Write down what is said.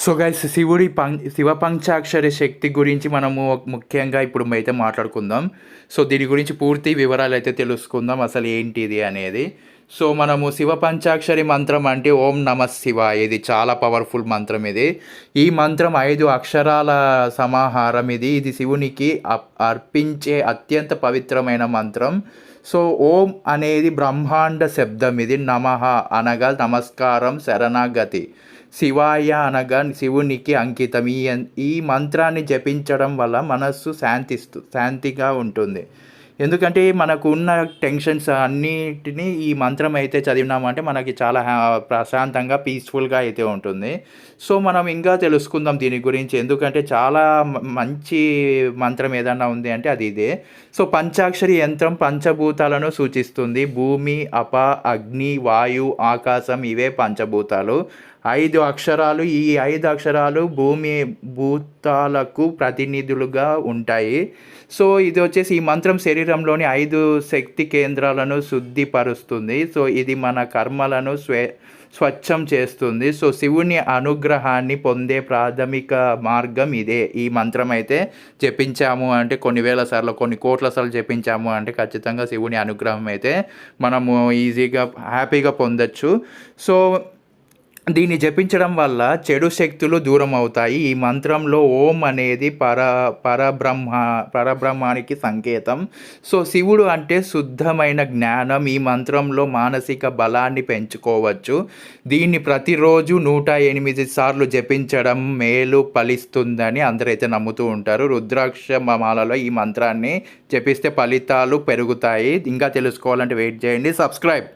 So guys Shiva పంచాక్షరి శక్తి గురించి మనము ముఖ్యంగా ఇప్పుడు అయితే మాట్లాడుకుందాం. సో దీని గురించి పూర్తి వివరాలు అయితే తెలుసుకుందాం, అసలు ఏంటిది అనేది. సో మనము శివ పంచాక్షరి మంత్రం అంటే ఓం నమ శివాయ, ఇది చాలా పవర్ఫుల్ మంత్రం. ఈ మంత్రం 5 అక్షరాల సమాహారం. ఇది శివునికి అర్పించే అత్యంత పవిత్రమైన మంత్రం. సో ఓం అనేది బ్రహ్మాండ శబ్దం. ఇది నమః అనగా నమస్కారం, శరణాగతి. శివాయ అనగా శివునికి అంకితం. ఈ మంత్రాన్ని జపించడం వల్ల మనస్సు శాంతిగా ఉంటుంది. ఎందుకంటే మనకు ఉన్న టెన్షన్స్ అన్నిటినీ ఈ మంత్రం అయితే చదివినామంటే మనకి చాలా ప్రశాంతంగా పీస్ఫుల్గా అయితే ఉంటుంది. సో మనం ఇంకా తెలుసుకుందాం దీని గురించి, ఎందుకంటే చాలా మంచి మంత్రం ఏదన్నా ఉంది అంటే అది ఇదే. సో పంచాక్షరి యంత్రం పంచభూతాలను సూచిస్తుంది. భూమి, అప, అగ్ని, వాయు, ఆకాశం ఇవే పంచభూతాలు. 5 అక్షరాలు. ఈ 5 అక్షరాలు భూతాలకు ప్రతినిధులుగా ఉంటాయి. సో ఇది వచ్చేసి ఈ మంత్రం శరీరంలోని 5 శక్తి కేంద్రాలను శుద్ధిపరుస్తుంది. సో ఇది మన కర్మలను స్వచ్ఛం చేస్తుంది. సో శివుని అనుగ్రహాన్ని పొందే ప్రాథమిక మార్గం ఇదే. ఈ మంత్రం అయితే జపించాము అంటే కొన్ని వేల సార్లు, కొన్ని కోట్ల సార్లు జపించాము అంటే ఖచ్చితంగా శివుని అనుగ్రహం అయితే మనము ఈజీగా హ్యాపీగా పొందొచ్చు. సో దీన్ని జపించడం వల్ల చెడు శక్తులు దూరం అవుతాయి. ఈ మంత్రంలో ఓం అనేది పరబ్రహ్మానికి సంకేతం. సో శివుడు అంటే శుద్ధమైన జ్ఞానం. ఈ మంత్రంలో మానసిక బలాన్ని పెంచుకోవచ్చు. దీన్ని ప్రతిరోజు 108 సార్లు జపించడం మేలు ఫలిస్తుందని అందరైతే నమ్ముతూ ఉంటారు. రుద్రాక్ష మాలలో ఈ మంత్రాన్ని జపిస్తే ఫలితాలు పెరుగుతాయి. ఇంకా తెలుసుకోవాలంటే వెయిట్ చేయండి, సబ్స్క్రైబ్.